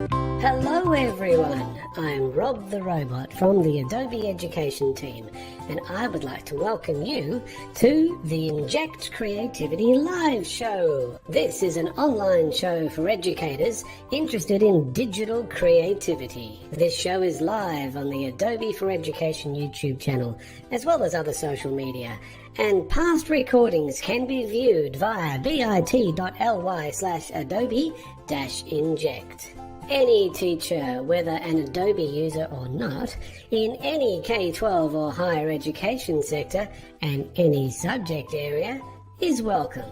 Hello everyone, I'm Rob the Robot from the Adobe Education team, and I would like to welcome you to the Inject Creativity Live Show. This is an online show for educators interested in digital creativity. This show is live on the Adobe for Education YouTube channel, as well as other social media, and past recordings can be viewed via bit.ly/adobe-inject. Any teacher, whether an Adobe user or not, in any K-12 or higher education sector and any subject area is welcome.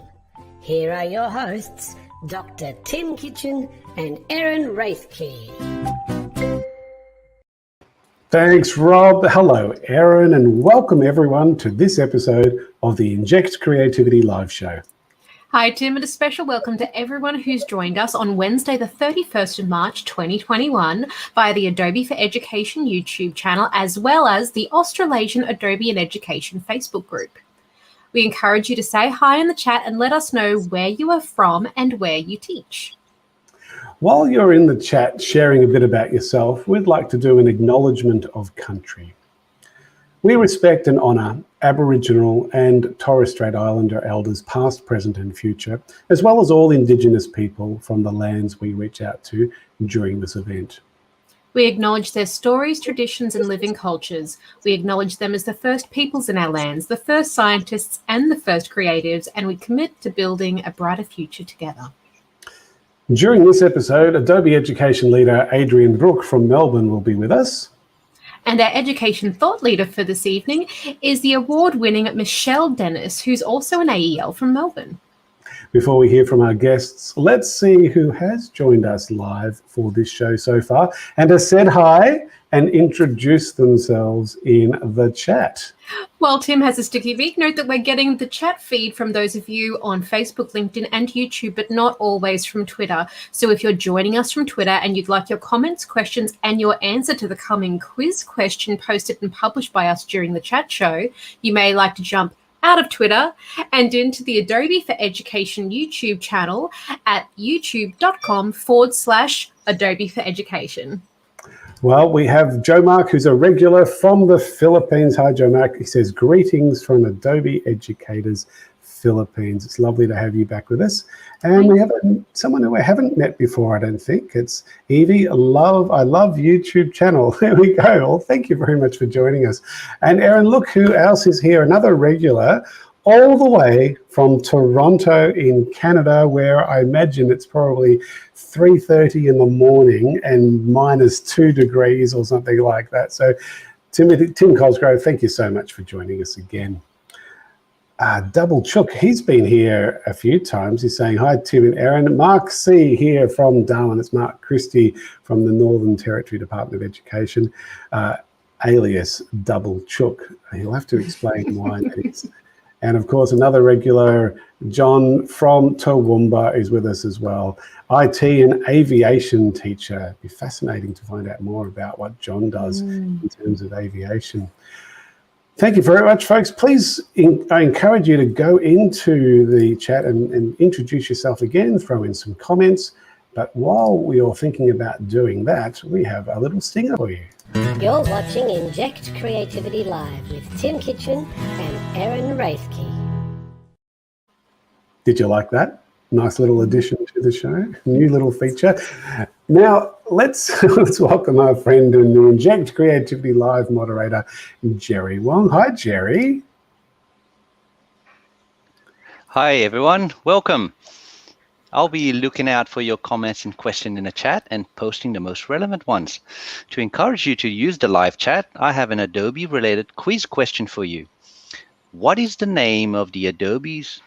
Here are your hosts, Dr. Tim Kitchen and Erin Raithke. Thanks, Rob. Hello, Erin, and welcome everyone to this episode of the Inject Creativity Live Show. Hi, Tim, and a special welcome to everyone who's joined us on Wednesday, the 31st of March, 2021, via the Adobe for Education YouTube channel, as well as the Australasian Adobe and Education Facebook group. We encourage you to say hi in the chat and let us know where you are from and where you teach. While you're in the chat sharing a bit about yourself, we'd like to do an acknowledgement of country. We respect and honour Aboriginal and Torres Strait Islander elders past, present and future, as well as all Indigenous people from the lands we reach out to during this event. We acknowledge their stories, traditions and living cultures. We acknowledge them as the first peoples in our lands, the first scientists and the first creatives, and we commit to building a brighter future together. During this episode, Adobe Education leader Adrian Brook from Melbourne will be with us. And our education thought leader for this evening is the award-winning Michelle Dennis, who's also an AEL from Melbourne. Before we hear from our guests, let's see who has joined us live for this show so far and has said hi and introduced themselves in the chat. Well, Tim has a sticky beak. Note that we're getting the chat feed from those of you on Facebook, LinkedIn and YouTube, but not always from Twitter. So if you're joining us from Twitter and you'd like your comments, questions and your answer to the coming quiz question posted and published by us during the chat show, you may like to jump out of Twitter and into the Adobe for Education YouTube channel at youtube.com/Adobe for Education. Well, we have Joe Mark, who's a regular from the Philippines. Hi, Joe Mark. He says, greetings from Adobe Educators Philippines. It's lovely to have you back with us. And we have someone who I haven't met before, I don't think. It's Evie, I love YouTube channel. There we go. Well, thank you very much for joining us. And Erin, look who else is here, another regular, all the way from Toronto in Canada, where I imagine it's probably 3:30 in the morning and -2 degrees or something like that. So Tim Cosgrove, thank you so much for joining us again. Double Chook, he's been here a few times. He's saying, hi, Tim and Erin. Mark C here from Darwin. It's Mark Christie from the Northern Territory Department of Education, alias Double Chook. He'll have to explain why that is. And of course, another regular, John from Toowoomba, is with us as well. IT and aviation teacher. It'd be fascinating to find out more about what John does in terms of aviation. Thank you very much, folks. Please, I encourage you to go into the chat and introduce yourself again, throw in some comments. But while we are thinking about doing that, we have a little stinger for you. You're watching Inject Creativity Live with Tim Kitchen and Erin Raithke. Did you like that? Nice little addition to the show, new little feature. Now, let's welcome our friend and the Inject Creativity Live moderator, Jerry Wong. Hi, Jerry. Hi, everyone. Welcome. I'll be looking out for your comments and questions in the chat and posting the most relevant ones. To encourage you to use the live chat, I have an Adobe-related quiz question for you. What is the name of Adobe's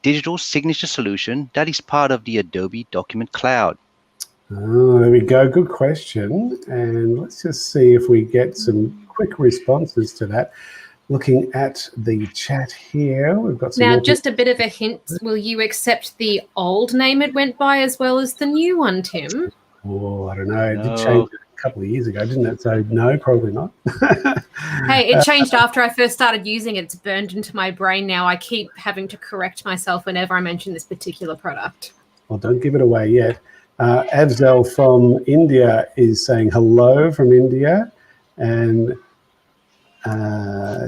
digital signature solution that is part of the Adobe Document Cloud? Oh, there we go. Good question. And let's just see if we get some quick responses to that. Looking at the chat here, we've got some. Now, just a bit of a hint. Will you accept the old name it went by as well as the new one, Tim? Oh, I don't know. It did change a couple of years ago, didn't it? So no, probably not. Hey, it changed after I first started using it. It's burned into my brain now. I keep having to correct myself whenever I mention this particular product. Well, don't give it away yet. Avzel from India is saying hello from India. And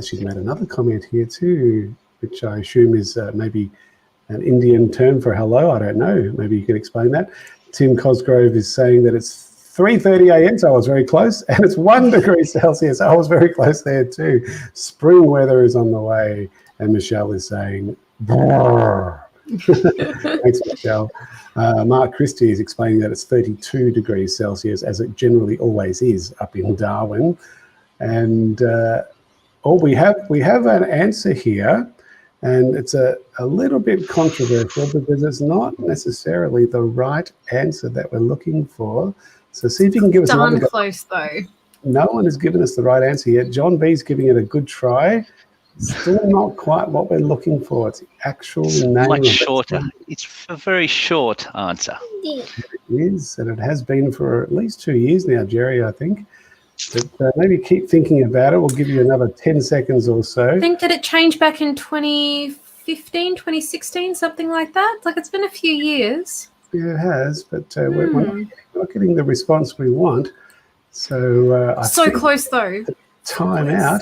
she's made another comment here too, which I assume is maybe an Indian term for hello. I don't know. Maybe you can explain that. Tim Cosgrove is saying that it's 3:30 a.m., so I was very close, and it's 1 degree Celsius. I was very close there too. Spring weather is on the way, and Michelle is saying, brrr. Thanks, Michelle. Mark Christie is explaining that it's 32 degrees Celsius, as it generally always is up in Darwin. And we have an answer here, and it's a little bit controversial because it's not necessarily the right answer that we're looking for. So see if you can give us darn close though. No one has given us the right answer yet. John B's giving it a good try. Still not quite what we're looking for. It's the actual name. Much shorter. It's a very short answer. It is, and it has been for at least 2 years now, Jerry, I think. But maybe keep thinking about it. We'll give you another 10 seconds or so. I think that it changed back in 2015, 2016, something like that. Like, it's been a few years. Yeah, it has, but we're not getting the response we want. So I so think close though. Time out.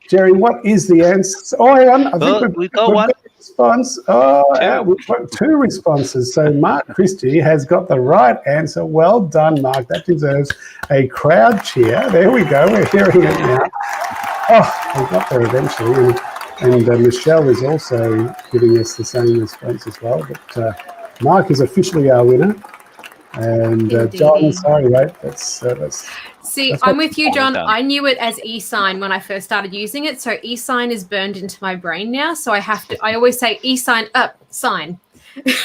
Jerry, what is the answer? Oh, hang on. I think we've got one response. Oh, we've got 2 responses. So Mark Christie has got the right answer. Well done, Mark. That deserves a crowd cheer. There we go. We're hearing it now. Oh, we got there eventually. And Michelle is also giving us the same response as well. But Mark is officially our winner. And John, sorry, mate. See, I'm with you, John. I knew it as e-sign when I first started using it. So e-sign is burned into my brain now. So I always say e-sign up, sign.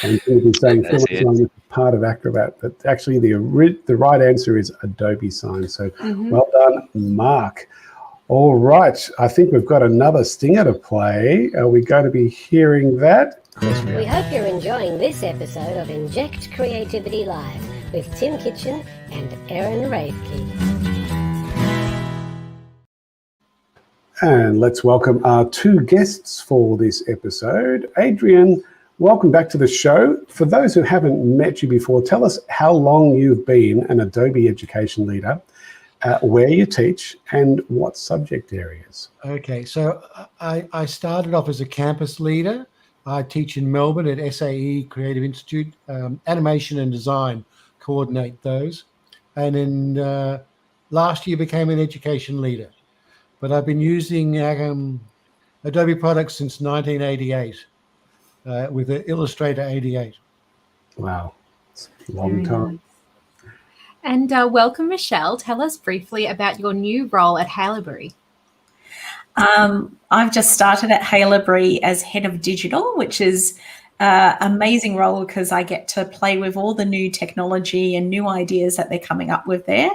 And you'll be saying Philip is part of Acrobat, but actually the right answer is Adobe Sign. So well done, Mark. All right. I think we've got another stinger to play. Are we going to be hearing that? We hope you're enjoying this episode of Inject Creativity Live with Tim Kitchen and Erin Rathke. And let's welcome our 2 guests for this episode. Adrian, welcome back to the show. For those who haven't met you before, tell us how long you've been an Adobe education leader, where you teach, and what subject areas. Okay, so I started off as a campus leader. I teach in Melbourne at SAE Creative Institute, animation and design, coordinate those. And in last year became an education leader. But I've been using Adobe products since 1988 with Illustrator 88. Wow, it's a long time. And welcome, Michelle. Tell us briefly about your new role at Haileybury. I've just started at Haileybury as head of digital, which is an amazing role because I get to play with all the new technology and new ideas that they're coming up with there.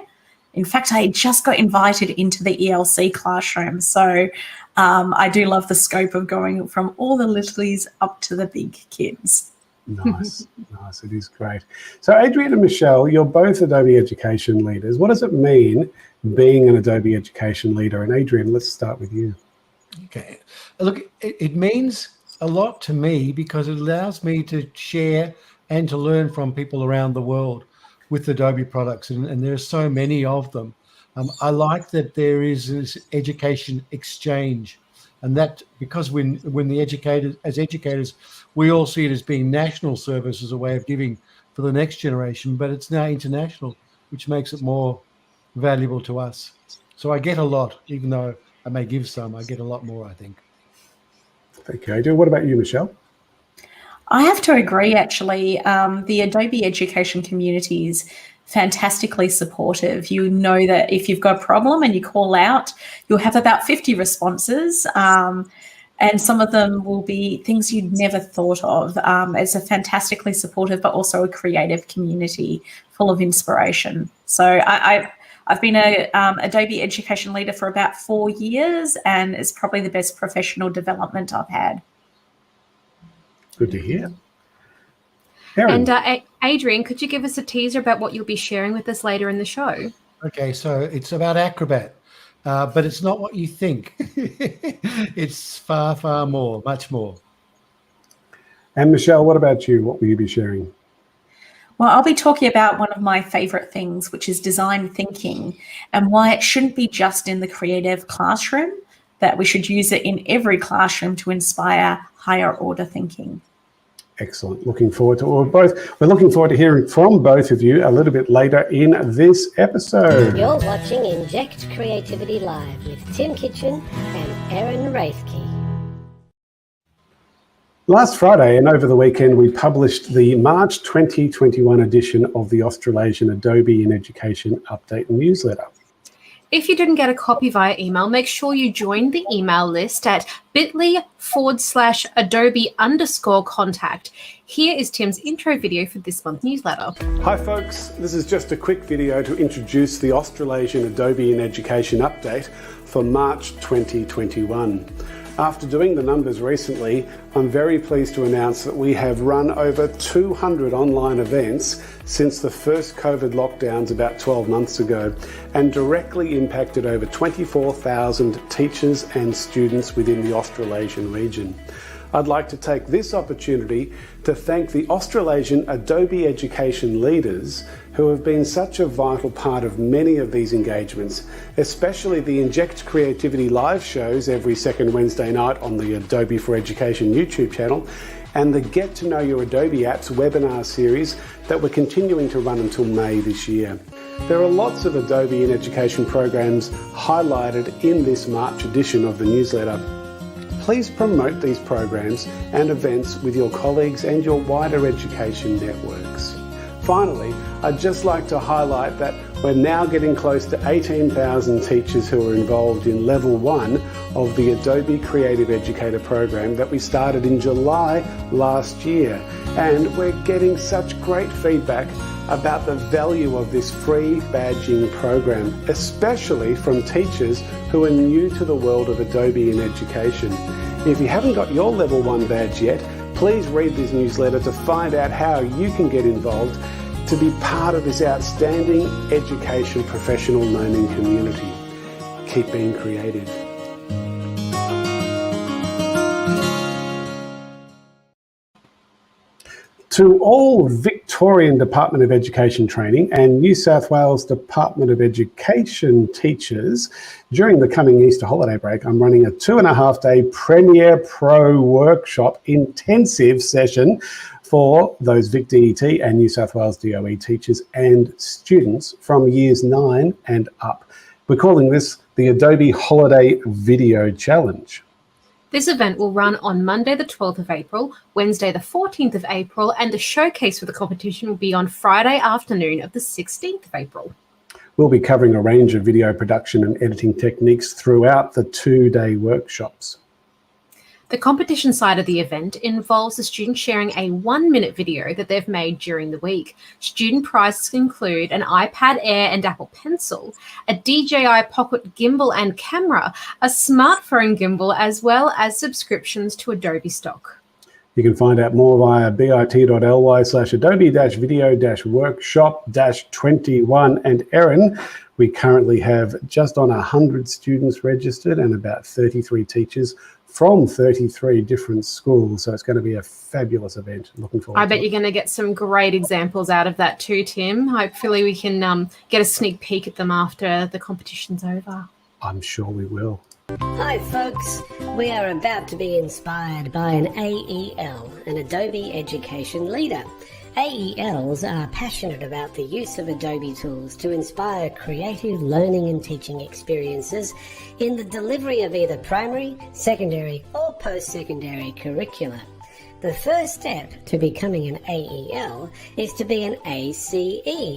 In fact, I just got invited into the ELC classroom. So I do love the scope of going from all the littlies up to the big kids. Nice. It is great. So Adrian and Michelle, you're both Adobe education leaders. What does it mean being an Adobe education leader? And Adrian, let's start with you. Okay. Look, it means a lot to me because it allows me to share and to learn from people around the world with Adobe products, and there are so many of them. I like that there is this education exchange, and that because when the educators, we all see it as being national service as a way of giving for the next generation, but it's now international, which makes it more valuable to us. So I get a lot, even though I may give some, I get a lot more, I think. Thank you, Adrian. What about you, Michelle? I have to agree, actually. The Adobe education community is fantastically supportive. You know that if you've got a problem and you call out, you'll have about 50 responses. And some of them will be things you'd never thought of. It's a fantastically supportive, but also a creative community full of inspiration. So I've been a Adobe education leader for about 4 years, and it's probably the best professional development I've had. Good to hear. Erin. And Adrian, could you give us a teaser about what you'll be sharing with us later in the show? Okay, so it's about Acrobat. But it's not what you think. It's far, far more, much more. And Michelle, what about you? What will you be sharing? Well, I'll be talking about one of my favorite things, which is design thinking, and why it shouldn't be just in the creative classroom, that we should use it in every classroom to inspire higher order thinking. Excellent. Looking forward to We're looking forward to hearing from both of you a little bit later in this episode. You're watching Inject Creativity Live with Tim Kitchen and Erin Raithke. Last Friday and over the weekend, we published the March 2021 edition of the Australasian Adobe in Education Update newsletter. If you didn't get a copy via email, make sure you join the email list at bit.ly/Adobe_contact. Here is Tim's intro video for this month's newsletter. Hi folks, this is just a quick video to introduce the Australasian Adobe in Education Update for March 2021. After doing the numbers recently, I'm very pleased to announce that we have run over 200 online events since the first COVID lockdowns about 12 months ago, and directly impacted over 24,000 teachers and students within the Australasian region. I'd like to take this opportunity to thank the Australasian Adobe education leaders who have been such a vital part of many of these engagements, especially the Inject Creativity live shows every second Wednesday night on the Adobe for Education YouTube channel, and the Get to Know Your Adobe Apps webinar series that we're continuing to run until May this year. There are lots of Adobe in Education programs highlighted in this March edition of the newsletter. Please promote these programs and events with your colleagues and your wider education networks. Finally, I'd just like to highlight that we're now getting close to 18,000 teachers who are involved in Level 1 of the Adobe Creative Educator program that we started in July last year. And we're getting such great feedback about the value of this free badging program, especially from teachers who are new to the world of Adobe in education. If you haven't got your Level 1 badge yet, please read this newsletter to find out how you can get involved to be part of this outstanding education professional learning community. Keep being creative. To all Victorian Department of Education training and New South Wales Department of Education teachers, during the coming Easter holiday break, I'm running a 2.5-day Premiere Pro workshop intensive session for those Vic DET and New South Wales DOE teachers and students from years 9 and up. We're calling this the Adobe Holiday Video Challenge. This event will run on Monday the 12th of April, Wednesday the 14th of April, and the showcase for the competition will be on Friday afternoon of the 16th of April. We'll be covering a range of video production and editing techniques throughout the 2-day workshops. The competition side of the event involves the students sharing a 1-minute video that they've made during the week. Student prizes include an iPad Air and Apple Pencil, a DJI Pocket gimbal and camera, a smartphone gimbal, as well as subscriptions to Adobe stock. You can find out more via bit.ly/Adobe-video-workshop-21. And Erin, we currently have just on 100 students registered and about 33 teachers from 33 different schools. So it's going to be a fabulous event. Looking forward to it. I bet you're going to get some great examples out of that too, Tim. Hopefully we can get a sneak peek at them after the competition's over. I'm sure we will. Hi folks, we are about to be inspired by an AEL, an Adobe Education Leader. AELs are passionate about the use of Adobe tools to inspire creative learning and teaching experiences in the delivery of either primary, secondary or post-secondary curricula. The first step to becoming an AEL is to be an ACE,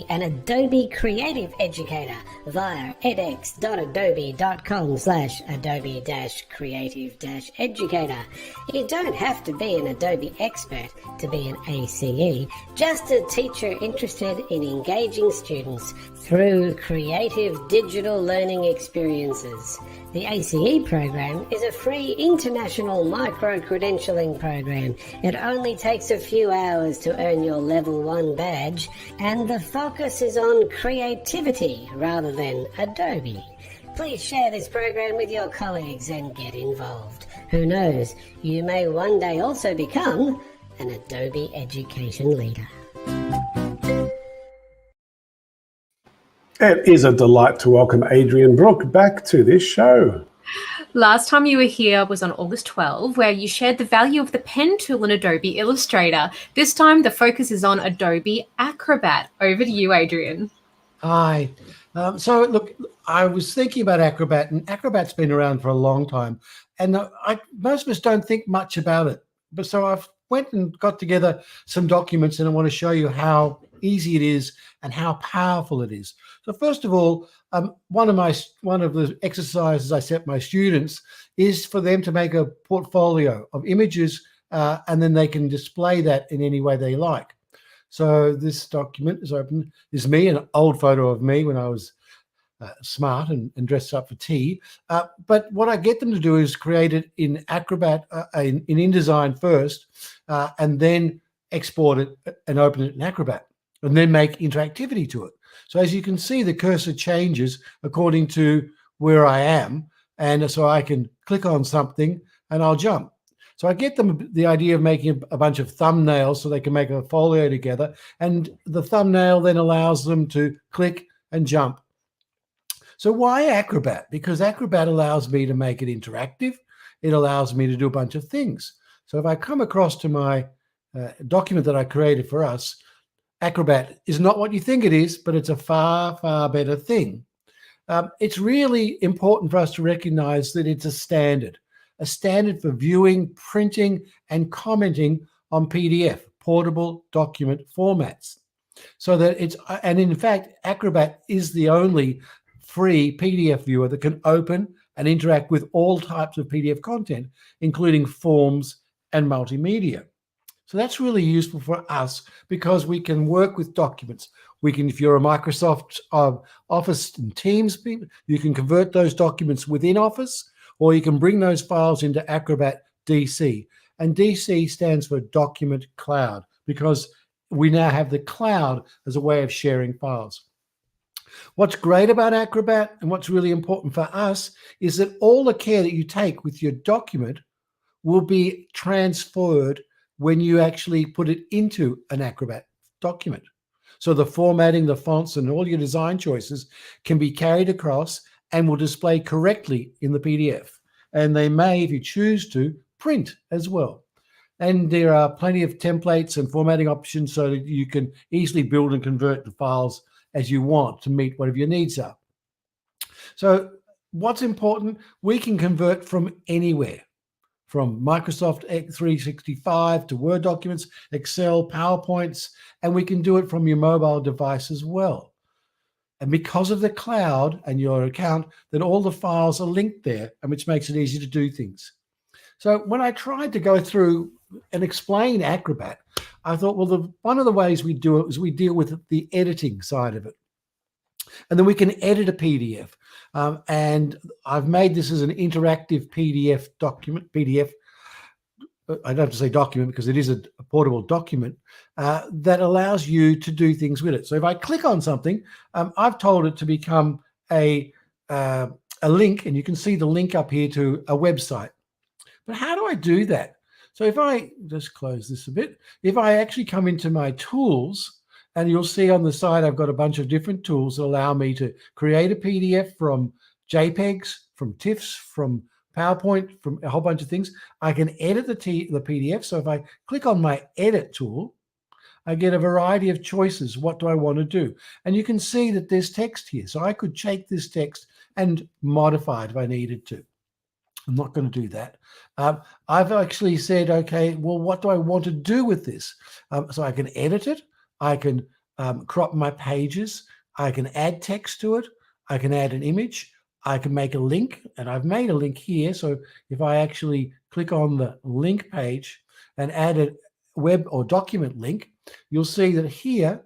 an Adobe Creative Educator, via edx.adobe.com/Adobe-Creative-Educator. You don't have to be an Adobe expert to be an ACE, just a teacher interested in engaging students through creative digital learning experiences. The ACE program is a free international micro-credentialing program. It only takes a few hours to earn your Level 1 badge, and the focus is on creativity rather than Adobe. Please share this program with your colleagues and get involved. Who knows, you may one day also become an Adobe Education Leader. It is a delight to welcome Adrian Brooke back to this show. Last time you were here was on August 12, where you shared the value of the pen tool in Adobe Illustrator. This time, the focus is on Adobe Acrobat. Over to you, Adrian. Hi. So look, I was thinking about Acrobat, and Acrobat's been around for a long time, and most of us don't think much about it. But so I've went and got together some documents, and I want to show you how easy it is and how powerful it is. So first of all, one of the exercises I set my students is for them to make a portfolio of images, and then they can display that in any way they like. So this document is open. This is me, an old photo of me when I was smart and dressed up for tea. But what I get them to do is create it in Acrobat, in InDesign first, and then export it and open it in Acrobat, and then make interactivity to it. So as you can see, the cursor changes according to where I am. And so I can click on something and I'll jump. So I get them the idea of making a bunch of thumbnails so they can make a folio together. And the thumbnail then allows them to click and jump. So why Acrobat? Because Acrobat allows me to make it interactive. It allows me to do a bunch of things. So if I come across to my document that I created for us, Acrobat is not what you think it is, but it's a far, far better thing. It's really important for us to recognize that it's a standard for viewing, printing, and commenting on PDF, portable document formats. So that and in fact, Acrobat is the only free PDF viewer that can open and interact with all types of PDF content, including forms and multimedia. So that's really useful for us because we can work with documents. We can, if you're a Microsoft Office and Teams, you can convert those documents within Office, or you can bring those files into Acrobat DC. And DC stands for Document Cloud because we now have the cloud as a way of sharing files. What's great about Acrobat and what's really important for us is that all the care that you take with your document will be transferred when you actually put it into an Acrobat document. So the formatting, the fonts, and all your design choices can be carried across and will display correctly in the PDF. And they may, if you choose to, print as well. And there are plenty of templates and formatting options so that you can easily build and convert the files as you want to meet whatever your needs are. So what's important? We can convert from anywhere, from Microsoft 365 to Word documents, Excel, PowerPoints, and we can do it from your mobile device as well. And because of the cloud and your account, then all the files are linked there, and which makes it easy to do things. So when I tried to go through and explain Acrobat, I thought, well, one of the ways we do it is we deal with the editing side of it. And then we can edit a PDF. And I've made this as an interactive PDF document, I don't have to say document because it is a portable document that allows you to do things with it. So if I click on something, I've told it to become a link, and you can see the link up here to a website. But how do I do that? So if I just close this a bit, if I actually come into my tools, and you'll see on the side, I've got a bunch of different tools that allow me to create a PDF from JPEGs, from TIFFs, from PowerPoint, from a whole bunch of things. I can edit the PDF. So if I click on my edit tool, I get a variety of choices. What do I want to do? And you can see that there's text here. So I could take this text and modify it if I needed to. I'm not going to do that. I've actually said, okay, well, what do I want to do with this? So I can edit it. I can crop my pages. I can add text to it. I can add an image. I can make a link, and I've made a link here. So if I actually click on the link page and add a web or document link, you'll see that here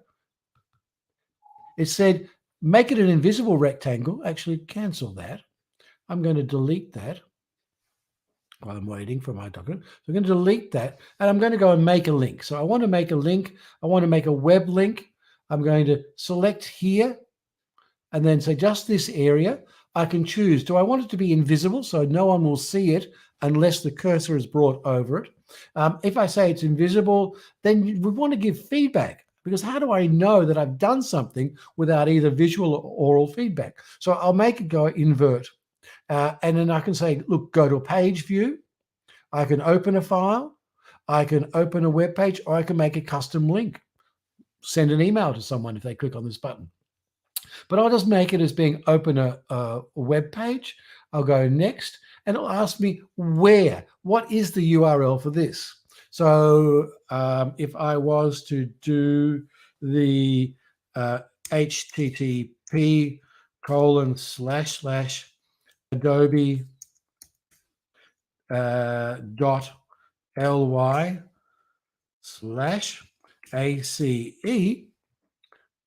it said, make it an invisible rectangle. Actually, cancel that. I'm going to delete that while I'm waiting for my document. So I'm going to delete that, and I'm going to go and make a link. So I want to make a link. I want to make a web link. I'm going to select here and then say just this area. I can choose, do I want it to be invisible so no one will see it unless the cursor is brought over it? If I say it's invisible, then we want to give feedback. Because how do I know that I've done something without either visual or oral feedback? So I'll make it go invert. And then I can say, look, go to a page view. I can open a file. I can open a web page, or I can make a custom link. Send an email to someone if they click on this button. But I'll just make it as being open a web page. I'll go next, and it'll ask me where. What is the URL for this? So if I was to do the http://adobe .ly/ACE,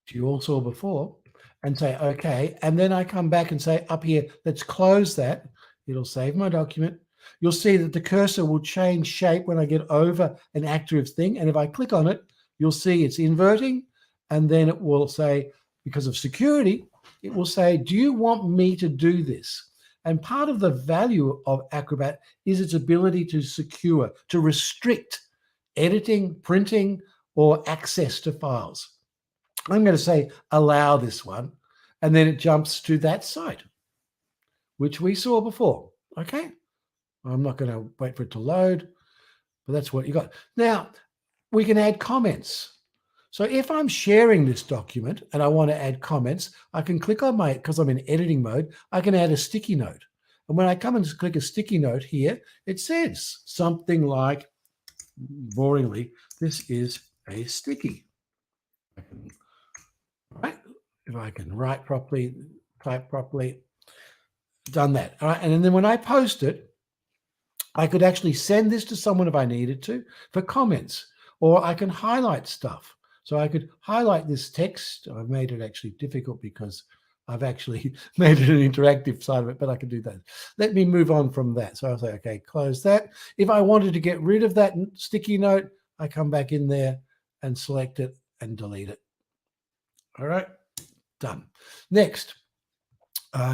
which you all saw before, and say, okay. And then I come back and say up here, let's close that. It'll save my document. You'll see that the cursor will change shape when I get over an active thing. And if I click on it, you'll see it's inverting. And then it will say, because of security, it will say, do you want me to do this? And part of the value of Acrobat is its ability to secure, to restrict editing, printing, or access to files. I'm going to say allow this one, and then it jumps to that site, which we saw before. Okay, I'm not going to wait for it to load, but that's what you got. Now, we can add comments. So if I'm sharing this document and I want to add comments, I can click on because I'm in editing mode, I can add a sticky note. And when I come and click a sticky note here, it says something like, boringly, this is a sticky. Right? If I can write properly, type properly, done that. All right. And then when I post it, I could actually send this to someone if I needed to for comments, or I can highlight stuff. So I could highlight this text. I've made it actually difficult because I've actually made it an interactive side of it, but I can do that. Let me move on from that. So I'll say, okay, close that. If I wanted to get rid of that sticky note, I come back in there and select it and delete it. All right, done. Next,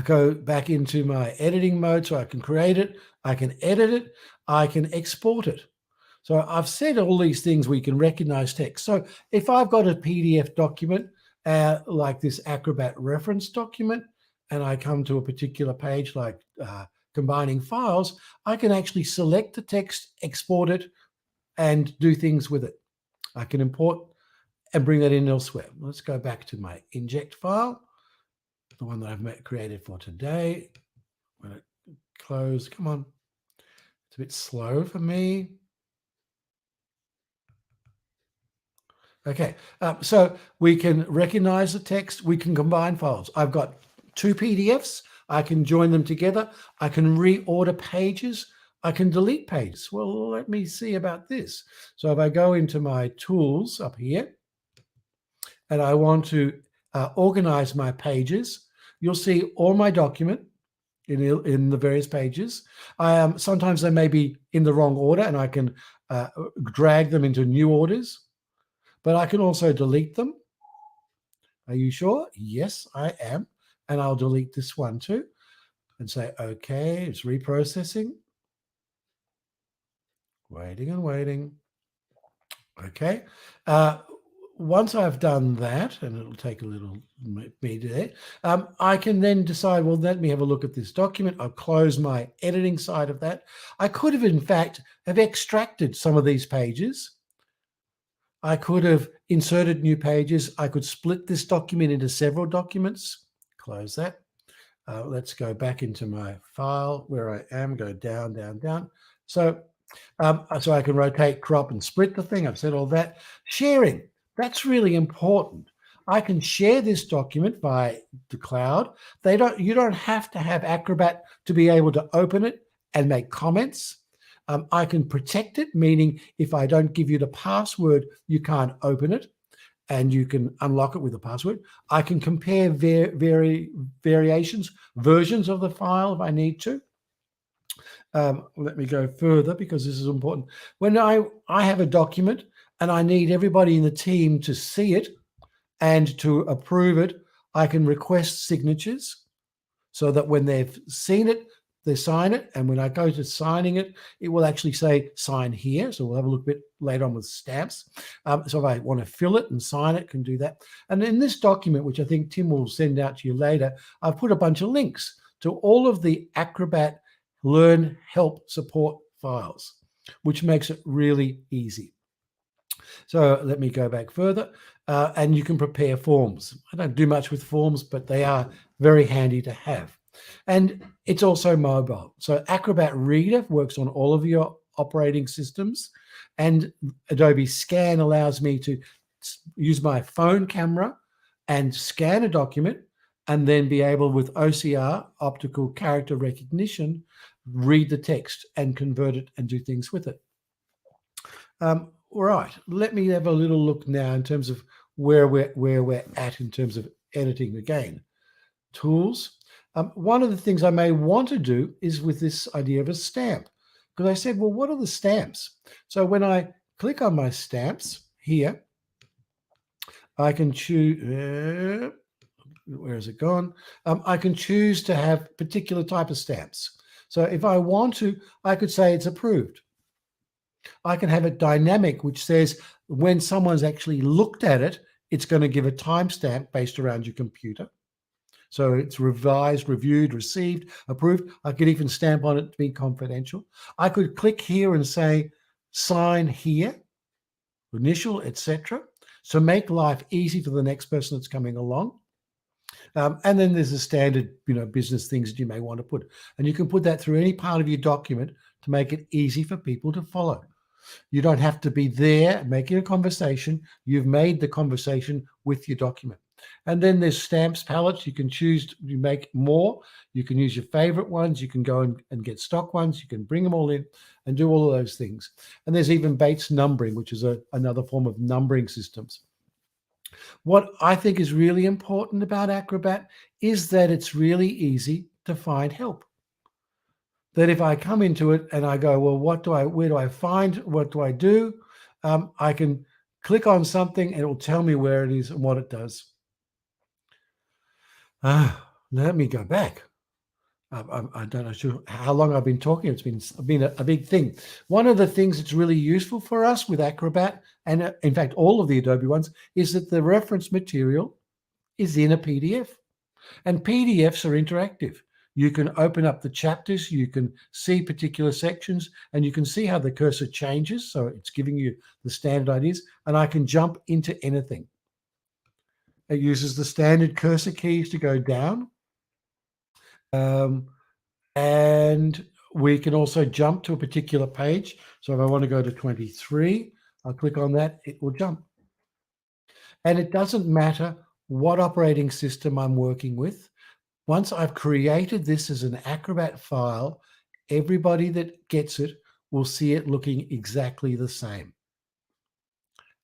go back into my editing mode so I can create it. I can edit it. I can export it. So I've said all these things where you can recognize text. So if I've got a PDF document like this Acrobat reference document, and I come to a particular page like combining files, I can actually select the text, export it, and do things with it. I can import and bring that in elsewhere. Let's go back to my Inject file, the one that I've created for today. I'm going to close. Come on. It's a bit slow for me. Okay, so we can recognize the text. We can combine files. I've got 2 PDFs. I can join them together. I can reorder pages. I can delete pages. Well, let me see about this. So if I go into my tools up here, and I want to organize my pages, you'll see all my document in the various pages. Sometimes they may be in the wrong order, and I can drag them into new orders. But I can also delete them. Are you sure? Yes, I am. And I'll delete this one too and say, okay, it's reprocessing. Waiting and waiting. Okay. Once I've done that, and it'll take a little bit there, I can then decide, well, let me have a look at this document. I'll close my editing side of that. I could have, in fact, have extracted some of these pages. I could have inserted new pages. I could split this document into several documents. Close that. Let's go back into my file where I am. Go down, down, down. So I can rotate, crop, and split the thing. I've said all that. Sharing. That's really important. I can share this document by the cloud. You don't have to have Acrobat to be able to open it and make comments. I can protect it, meaning if I don't give you the password, you can't open it, and you can unlock it with a password. I can compare versions of the file if I need to. Let me go further because this is important. When I have a document and I need everybody in the team to see it and to approve it, I can request signatures so that when they've seen it, they sign it, and when I go to signing it, it will actually say sign here. So we'll have a look a bit later on with stamps. So if I want to fill it and sign it, can do that. And in this document, which I think Tim will send out to you later, I've put a bunch of links to all of the Acrobat Learn Help Support files, which makes it really easy. So let me go back further, and you can prepare forms. I don't do much with forms, but they are very handy to have. And it's also mobile. So Acrobat Reader works on all of your operating systems, and Adobe Scan allows me to use my phone camera and scan a document, and then be able, with OCR, optical character recognition, read the text and convert it and do things with it. All right, let me have a little look now in terms of where we're at in terms of editing again. Tools. One of the things I may want to do is with this idea of a stamp, because I said, well, what are the stamps? So when I click on my stamps here, I can choose, where has it gone? I can choose to have particular type of stamps. So if I want to, I could say it's approved. I can have it dynamic, which says when someone's actually looked at it, it's going to give a timestamp based around your computer. So it's revised, reviewed, received, approved. I could even stamp on it to be confidential. I could click here and say, sign here, initial, etc. So make life easy for the next person that's coming along. And then there's the standard, business things that you may want to put. And you can put that through any part of your document to make it easy for people to follow. You don't have to be there making a conversation. You've made the conversation with your document. And then there's stamps palettes. You can choose, you make more. You can use your favorite ones. You can go and get stock ones. You can bring them all in and do all of those things. And there's even Bates numbering, which is another form of numbering systems. What I think is really important about Acrobat is that it's really easy to find help. That if I come into it and I go, well, where do I find, what do I do? I can click on something and it will tell me where it is and what it does. Let me go back. I don't know how long I've been talking. It's been a big thing. One of the things that's really useful for us with Acrobat, and in fact, all of the Adobe ones, is that the reference material is in a PDF. And PDFs are interactive. You can open up the chapters, you can see particular sections, and you can see how the cursor changes. So it's giving you the standard ideas, and I can jump into anything. It uses the standard cursor keys to go down. And we can also jump to a particular page. So if I want to go to 23, I'll click on that, it will jump. And it doesn't matter what operating system I'm working with. Once I've created this as an Acrobat file, everybody that gets it will see it looking exactly the same.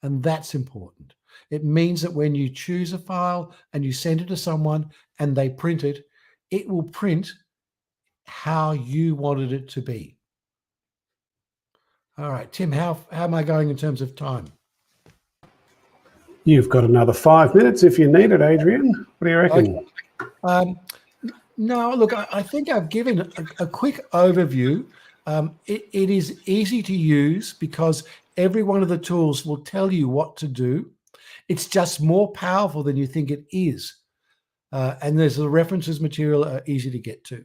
And that's important. It means that when you choose a file and you send it to someone and they print it, it will print how you wanted it to be. All right, Tim, how am I going in terms of time? You've got another 5 minutes if you need it, Adrian. What do you reckon? Okay. No, look, I think I've given a quick overview. It is easy to use because every one of the tools will tell you what to do. It's just more powerful than you think it is. And there's the references material are easy to get to.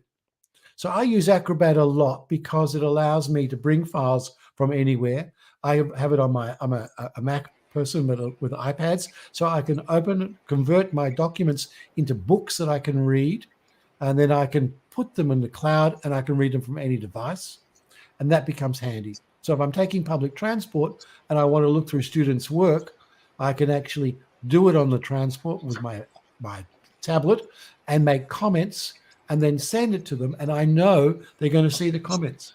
So I use Acrobat a lot because it allows me to bring files from anywhere. I have it on I'm a Mac person with iPads, so I can convert my documents into books that I can read, and then I can put them in the cloud and I can read them from any device, and that becomes handy. So if I'm taking public transport and I want to look through students' work, I can actually do it on the transport with my tablet and make comments and then send it to them, and I know they're going to see the comments.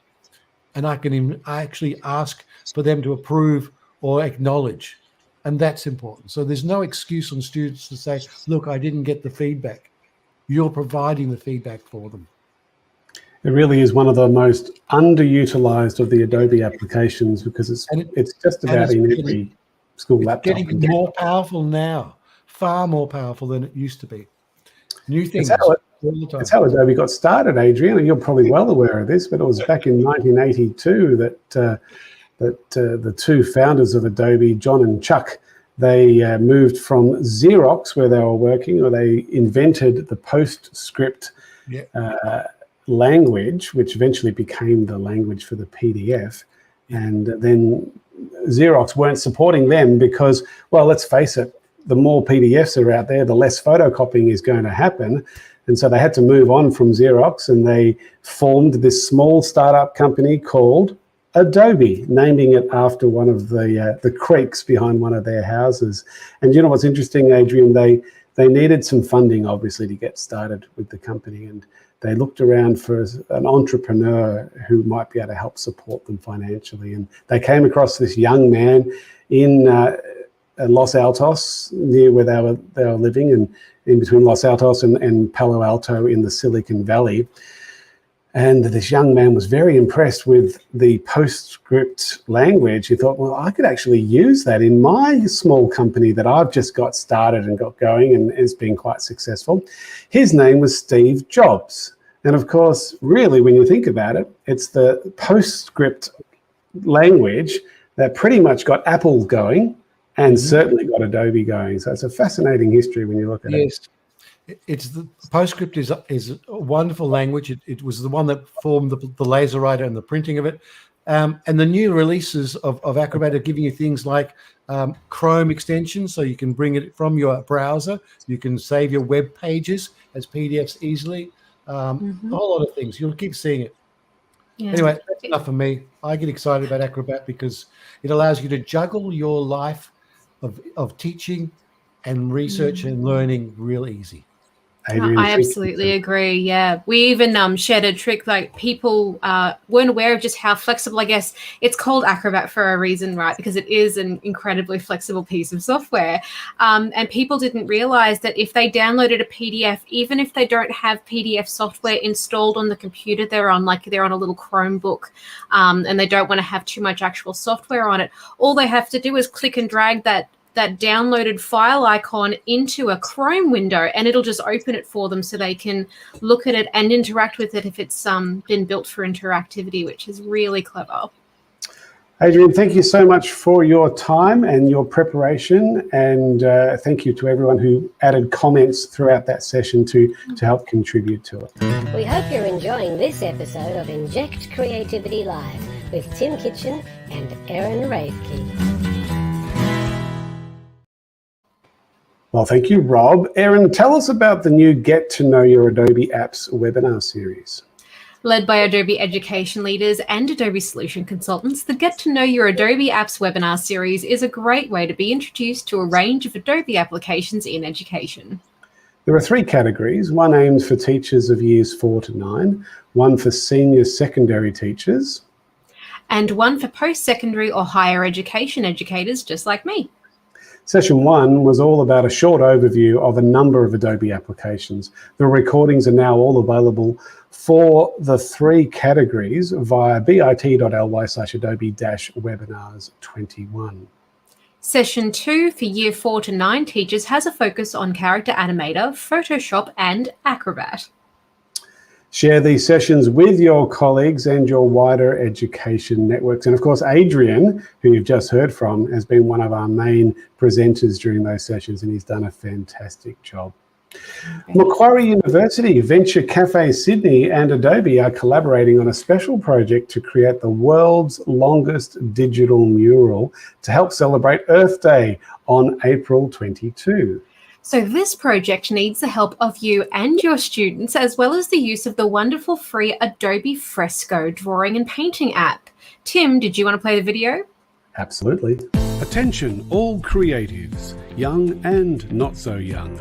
And I actually ask for them to approve or acknowledge, and that's important. So there's no excuse on students to say, look, I didn't get the feedback. You're providing the feedback for them. It really is one of the most underutilized of the Adobe applications because it's just about in every school laptop. Getting more powerful now, far more powerful than it used to be. New things. all the time. It's how Adobe got started, Adrian, and you're probably well aware of this, but it was back in 1982 that the two founders of Adobe, John and Chuck, they moved from Xerox, where they were working, or they invented the PostScript language, which eventually became the language for the PDF. And then Xerox weren't supporting them because, well, let's face it, the more PDFs are out there, the less photocopying is going to happen. And so they had to move on from Xerox, and they formed this small startup company called Adobe, naming it after one of the creeks behind one of their houses. And you know what's interesting, Adrian? They needed some funding, obviously, to get started with the company, and they looked around for an entrepreneur who might be able to help support them financially. And they came across this young man in Los Altos, near where they were living, and in between Los Altos and Palo Alto in the Silicon Valley. And this young man was very impressed with the PostScript language. He thought, well, I could actually use that in my small company that I've just got started and got going, and it's been quite successful. His name was Steve Jobs. And of course, really, when you think about it, it's the PostScript language that pretty much got Apple going, and certainly got Adobe going. So it's a fascinating history when you look at it. Yes, it's the PostScript is a wonderful language. It was the one that formed the laser writer and the printing of it. And the new releases of Acrobat are giving you things like Chrome extensions, so you can bring it from your browser. You can save your web pages as PDFs easily. A whole lot of things. You'll keep seeing it. Yeah. Anyway, that's enough for me. I get excited about Acrobat because it allows you to juggle your life of teaching and research and learning real easy. Adrian, I absolutely agree. Yeah, we even shared a trick, like people weren't aware of just how flexible. I guess it's called Acrobat for a reason, right? Because it is an incredibly flexible piece of software. And people didn't realize that if they downloaded a PDF, even if they don't have PDF software installed on the computer they're on, like they're on a little Chromebook, and they don't want to have too much actual software on it, all they have to do is click and drag that downloaded file icon into a Chrome window, and it'll just open it for them so they can look at it and interact with it if it's been built for interactivity, which is really clever. Adrian, thank you so much for your time and your preparation, and thank you to everyone who added comments throughout that session to help contribute to it. We hope you're enjoying this episode of Inject Creativity Live with Tim Kitchen and Erin Raithke. Well, thank you, Rob. Erin, tell us about the new Get to Know Your Adobe Apps webinar series. Led by Adobe education leaders and Adobe solution consultants, the Get to Know Your Adobe Apps webinar series is a great way to be introduced to a range of Adobe applications in education. There are three categories, one aimed for teachers of years 4 to 9, one for senior secondary teachers, and one for post-secondary or higher education educators just like me. Session 1 was all about a short overview of a number of Adobe applications. The recordings are now all available for the three categories via bit.ly/Adobe-webinars21. Session 2 for Year 4 to 9 teachers has a focus on Character Animator, Photoshop, and Acrobat. Share these sessions with your colleagues and your wider education networks. And of course, Adrian, who you've just heard from, has been one of our main presenters during those sessions, and he's done a fantastic job. Macquarie University, Venture Cafe Sydney and Adobe are collaborating on a special project to create the world's longest digital mural to help celebrate Earth Day on April 22. So this project needs the help of you and your students, as well as the use of the wonderful free Adobe Fresco drawing and painting app. Tim, did you want to play the video? Absolutely. Attention all creatives, young and not so young.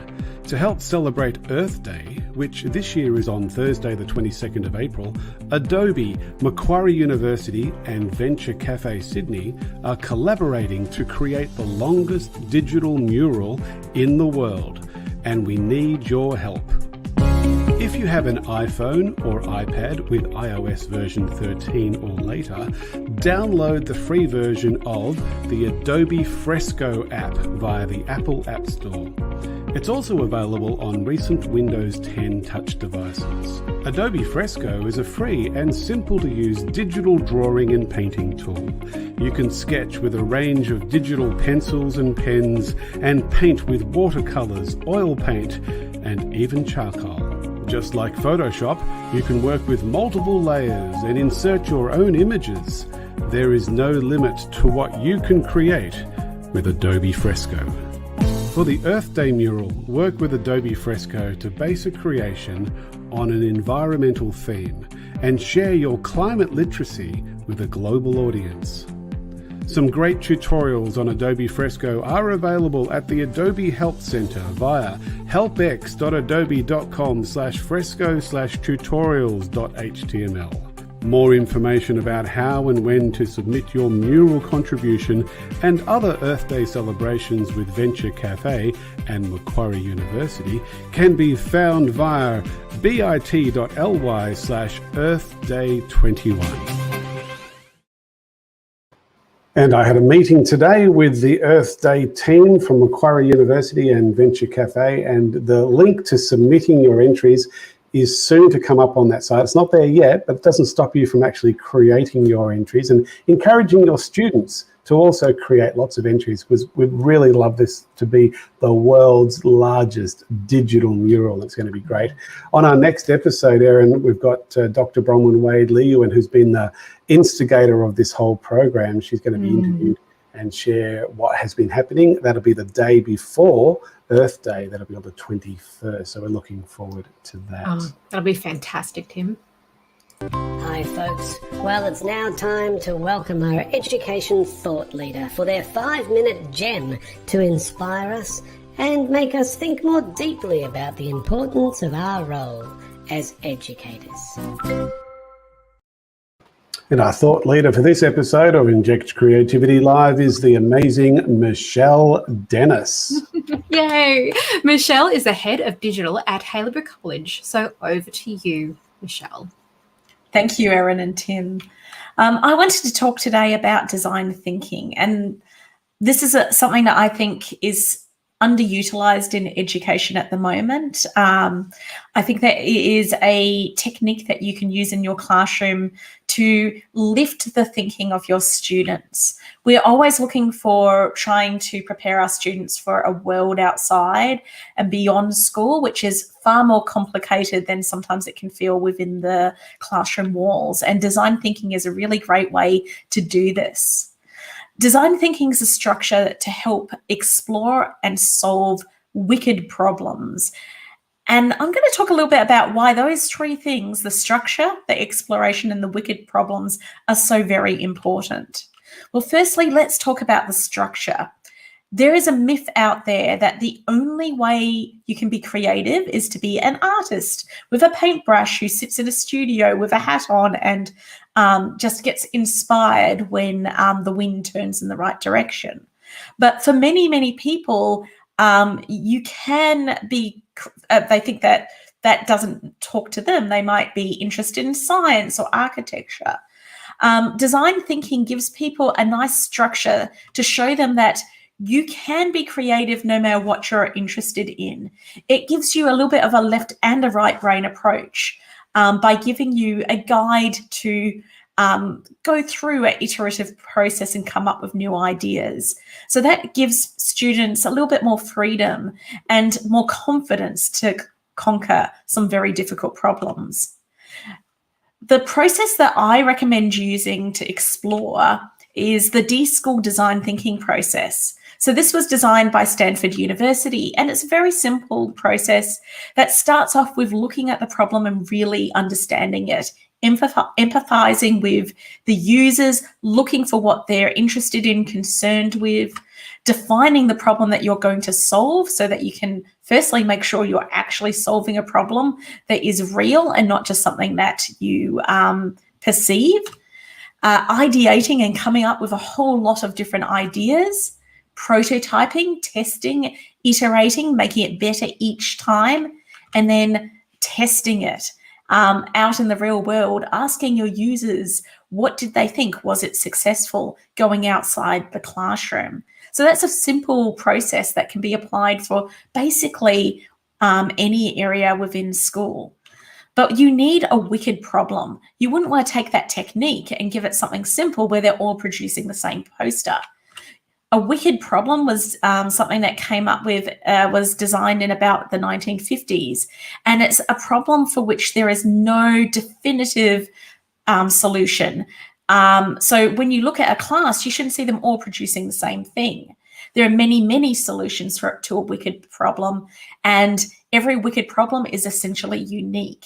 To help celebrate Earth Day, which this year is on Thursday the 22nd of April, Adobe, Macquarie University and Venture Cafe Sydney are collaborating to create the longest digital mural in the world, and we need your help. If you have an iPhone or iPad with iOS version 13 or later, download the free version of the Adobe Fresco app via the Apple App Store. It's also available on recent Windows 10 touch devices. Adobe Fresco is a free and simple to use digital drawing and painting tool. You can sketch with a range of digital pencils and pens and paint with watercolors, oil paint, and even charcoal. Just like Photoshop, you can work with multiple layers and insert your own images. There is no limit to what you can create with Adobe Fresco. For the Earth Day mural, work with Adobe Fresco to base a creation on an environmental theme and share your climate literacy with a global audience. Some great tutorials on Adobe Fresco are available at the Adobe Help Center via helpx.adobe.com/fresco/tutorials.html. More information about how and when to submit your mural contribution and other Earth Day celebrations with Venture Cafe and Macquarie University can be found via bit.ly/earthday21. And I had a meeting today with the Earth Day team from Macquarie University and Venture Cafe, and the link to submitting your entries is soon to come up on that site. It's not there yet, but it doesn't stop you from actually creating your entries and encouraging your students to also create lots of entries, because we'd really love this to be the world's largest digital mural. It's going to be great. On our next episode, Erin, we've got Dr. Bronwyn Wade Liyuan, who's been the instigator of this whole program. She's going to be interviewed and share what has been happening. That'll be the day before Earth Day. That'll be on the 21st. So we're looking forward to that. Oh, that'll be fantastic, Tim. Hi folks, well it's now time to welcome our education thought leader for their 5-minute gem to inspire us and make us think more deeply about the importance of our role as educators. And our thought leader for this episode of Inject Creativity Live is the amazing Michelle Dennis. Yay! Michelle is the head of digital at Haileybury College. So over to you, Michelle. Thank you, Erin and Tim. I wanted to talk today about design thinking, and this is something that I think is underutilized in education at the moment. I think that it is a technique that you can use in your classroom to lift the thinking of your students. We're always looking for trying to prepare our students for a world outside and beyond school, which is far more complicated than sometimes it can feel within the classroom walls. And design thinking is a really great way to do this. Design thinking is a structure to help explore and solve wicked problems. And I'm going to talk a little bit about why those three things, the structure, the exploration, and the wicked problems, are so very important. Well, firstly, let's talk about the structure. There is a myth out there that the only way you can be creative is to be an artist with a paintbrush who sits in a studio with a hat on and just gets inspired when the wind turns in the right direction. But for many, many people, you can be, they think that that doesn't talk to them. They might be interested in science or architecture. Design thinking gives people a nice structure to show them that you can be creative no matter what you're interested in. It gives you a little bit of a left and a right brain approach by giving you a guide to go through an iterative process and come up with new ideas. So that gives students a little bit more freedom and more confidence to conquer some very difficult problems. The process that I recommend using to explore is the D-School design thinking process. So this was designed by Stanford University, and it's a very simple process that starts off with looking at the problem and really understanding it, empathizing with the users, looking for what they're interested in, concerned with, defining the problem that you're going to solve so that you can firstly make sure you're actually solving a problem that is real and not just something that you perceive, ideating and coming up with a whole lot of different ideas, prototyping, testing, iterating, making it better each time, and then testing it out in the real world, asking your users, what did they think? Was it successful going outside the classroom? So that's a simple process that can be applied for basically any area within school. But you need a wicked problem. You wouldn't want to take that technique and give it something simple where they're all producing the same poster. A wicked problem was something that came up with, was designed in about the 1950s. And it's a problem for which there is no definitive solution. So when you look at a class, you shouldn't see them all producing the same thing. There are many, many solutions to a wicked problem, and every wicked problem is essentially unique.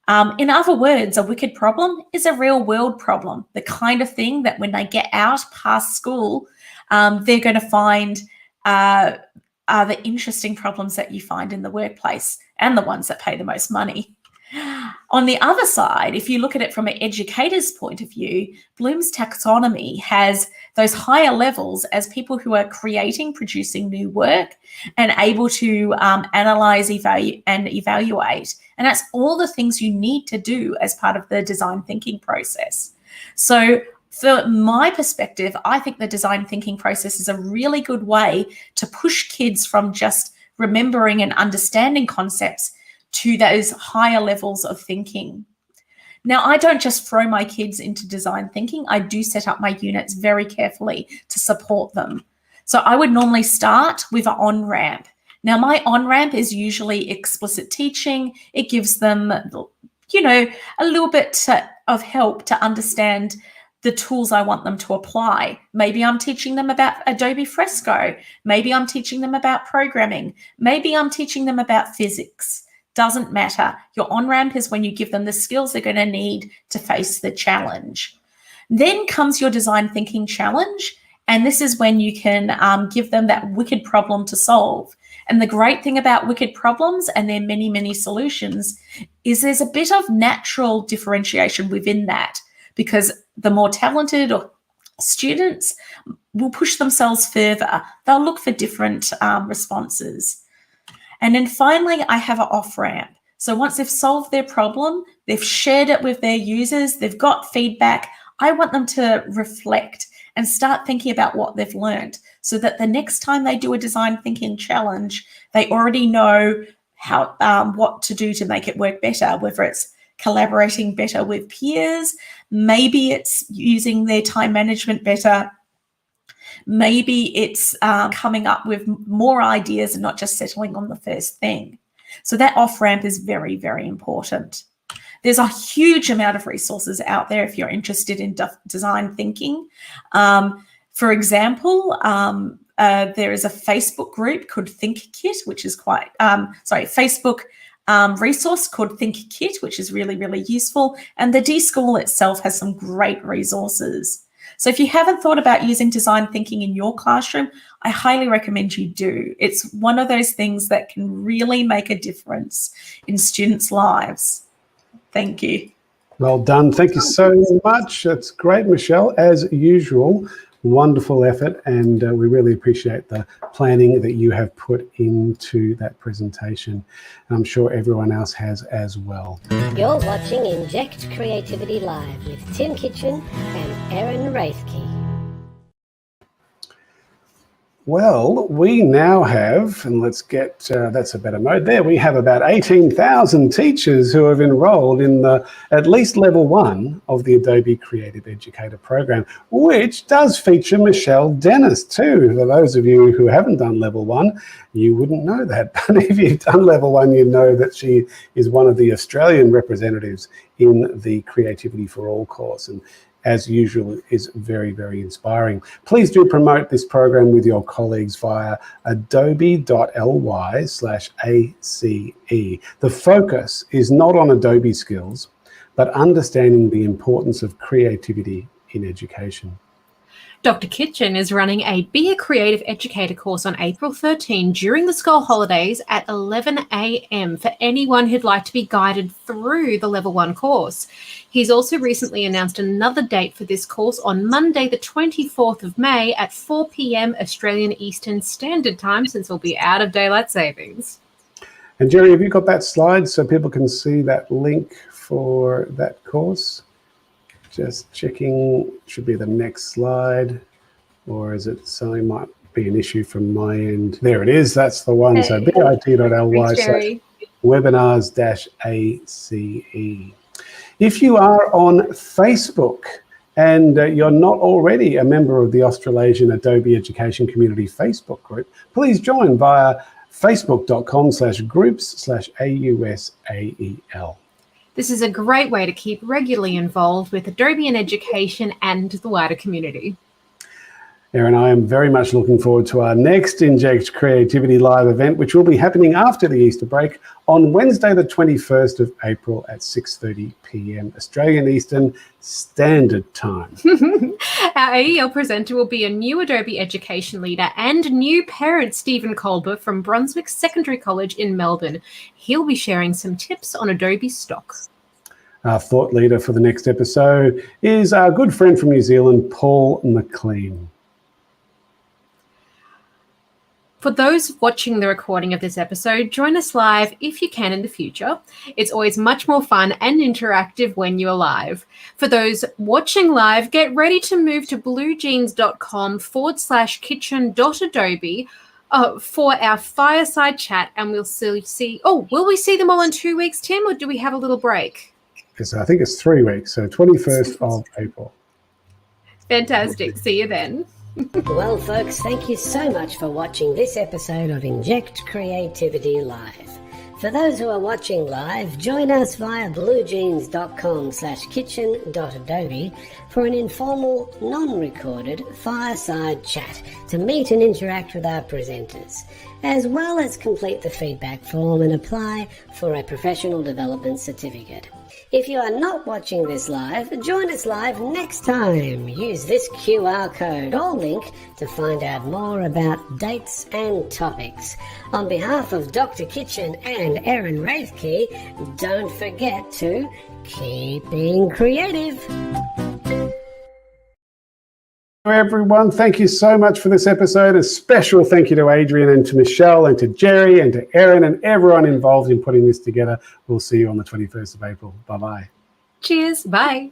In other words, a wicked problem is a real world problem, the kind of thing that when they get out past school, they're going to find are the interesting problems that you find in the workplace and the ones that pay the most money. On the other side, if you look at it from an educator's point of view, Bloom's taxonomy has those higher levels as people who are creating, producing new work and able to analyze, evaluate. And that's all the things you need to do as part of the design thinking process. So from my perspective, I think the design thinking process is a really good way to push kids from just remembering and understanding concepts to those higher levels of thinking. Now, I don't just throw my kids into design thinking. I do set up my units very carefully to support them. So I would normally start with an on-ramp. Now, my on-ramp is usually explicit teaching. It gives them, you know, a little bit of help to understand the tools I want them to apply. Maybe I'm teaching them about Adobe Fresco. Maybe I'm teaching them about programming. Maybe I'm teaching them about physics. Doesn't matter. Your on-ramp is when you give them the skills they're going to need to face the challenge. Then comes your design thinking challenge. And this is when you can give them that wicked problem to solve. And the great thing about wicked problems, and there are many, many solutions, is there's a bit of natural differentiation within that, because the more talented students will push themselves further. They'll look for different responses. And then finally, I have an off-ramp. So once they've solved their problem, they've shared it with their users, they've got feedback, I want them to reflect and start thinking about what they've learned so that the next time they do a design thinking challenge, they already know how what to do to make it work better, whether it's collaborating better with peers, maybe it's using their time management better, maybe it's coming up with more ideas and not just settling on the first thing. So that off-ramp is very, very important. There's a huge amount of resources out there if you're interested in design thinking. For example, there is a Facebook group called ThinkKit, which is quite, Facebook resource called ThinkKit, which is really, really useful. And the D-School itself has some great resources. So if you haven't thought about using design thinking in your classroom, I highly recommend you do. It's one of those things that can really make a difference in students' lives. Thank you. Well done. Thank you so much. That's great, Michelle. As usual, wonderful effort, and we really appreciate the planning that you have put into that presentation. And I'm sure everyone else has as well. You're watching Inject Creativity Live with Tim Kitchen and Erin Raithke. Well, we now have, and let's get, that's a better mode there, we have about 18,000 teachers who have enrolled in the at least level 1 of the Adobe Creative Educator program, which does feature Michelle Dennis too. For those of you who haven't done level 1, you wouldn't know that. But if you've done level 1, you know that she is one of the Australian representatives in the Creativity for All course. And as usual, is very, very inspiring. Please do promote this program with your colleagues via adobe.ly/ACE. The focus is not on Adobe skills, but understanding the importance of creativity in education. Dr. Kitchen is running a Be a Creative Educator course on April 13 during the school holidays at 11 a.m. for anyone who'd like to be guided through the Level 1 course. He's also recently announced another date for this course on Monday, the 24th of May at 4 p.m. Australian Eastern Standard Time, since we'll be out of daylight savings. And Jerry, have you got that slide so people can see that link for that course? Just checking, should be the next slide, or is it something might be an issue from my end. There it is. That's the one. So Hey. bit.ly/webinars-ace. If you are on Facebook and you're not already a member of the Australasian Adobe Education Community Facebook group, please join via facebook.com/groups/AUSAEL. This is a great way to keep regularly involved with Adobe and education and the wider community. Erin, I am very much looking forward to our next Inject Creativity Live event, which will be happening after the Easter break on Wednesday, the 21st of April at 6:30 p.m. Australian Eastern Standard Time. Our AEL presenter will be a new Adobe education leader and new parent, Stephen Colber from Brunswick Secondary College in Melbourne. He'll be sharing some tips on Adobe stock. Our thought leader for the next episode is our good friend from New Zealand, Paul McLean. For those watching the recording of this episode, join us live if you can in the future. It's always much more fun and interactive when you're live. For those watching live, get ready to move to bluejeans.com/kitchen.adobe for our fireside chat, and we'll see. Oh, will we see them all in 2 weeks, Tim, or do we have a little break? So I think it's 3 weeks, so 21st of April. Fantastic. See you then. Well, folks, thank you so much for watching this episode of Inject Creativity Live. For those who are watching live, join us via bluejeans.com/kitchen.adobe for an informal, non-recorded fireside chat to meet and interact with our presenters, as well as complete the feedback form and apply for a professional development certificate. If you are not watching this live, join us live next time. Use this QR code or link to find out more about dates and topics. On behalf of Dr. Kitchen and Erin Raithke, don't forget to keep being creative. Everyone, thank you so much for this episode. A special thank you to Adrian and to Michelle and to Jerry and to Erin and everyone involved in putting this together. We'll see you on the 21st of April. Bye-bye. Cheers. Bye.